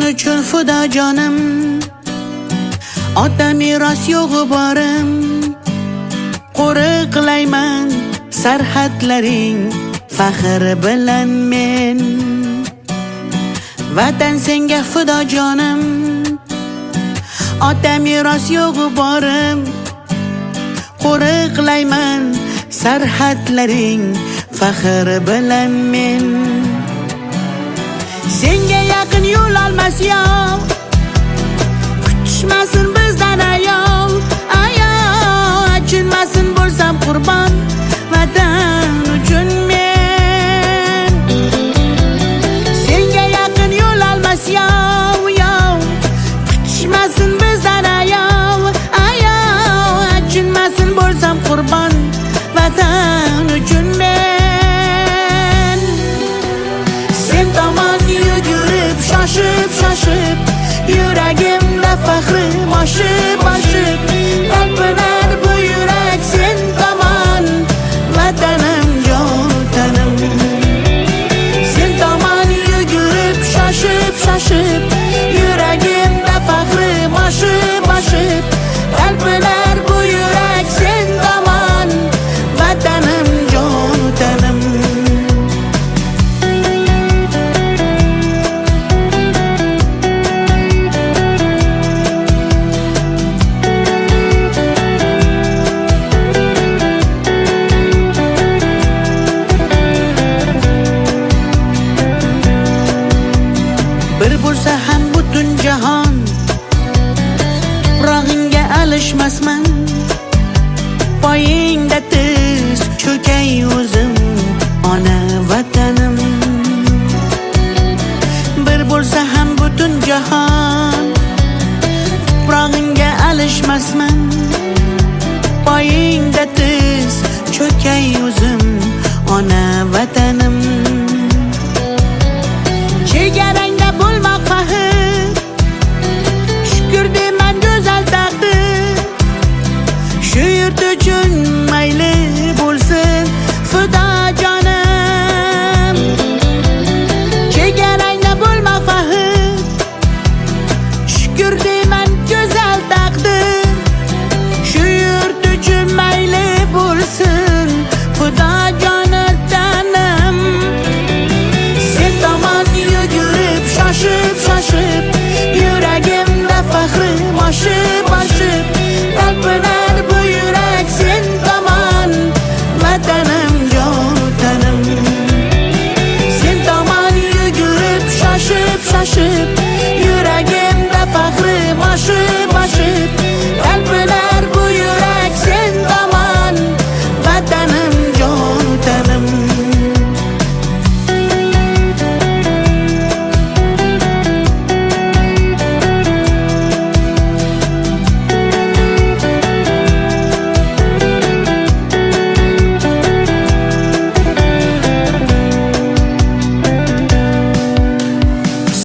uchun fido jonim, ota meros yo'g'i borim. Qo'riqlayman sarhadlaring faxr bilan men. Vatan senga fido jonim, ota meros yo'g'i borim. Qo'riqlayman sarhadlaring faxr bilan men. Senga yaqin yo'l olmas yov, kutishmasin bizdan ayov. Achinmasin bo'lsam qurbon vatan uchun men. Senga yaqin yo'l olmas yov, kutishmasin bizdan ayov. Achinmasin bo'lsam qurbon vatan uchun men. Sen tomon yugurib shoshib yuragimda faxrim oshib talpinar bu yurak sen tomon vatanim jonim. Sen tomon yugurib shoshib yuragimda faxrim oshib talpinar bu yurak sen tomon vatanim jonim. Bir bo'lsa ham butun jahon, tuprog'ingga alishmasman. Poyingda tiz cho'kay o'zim, ona vatanim. Bir bo'lsa ham butun jahon, tuprog'ingga alishmasman. Poyingda tiz cho'kay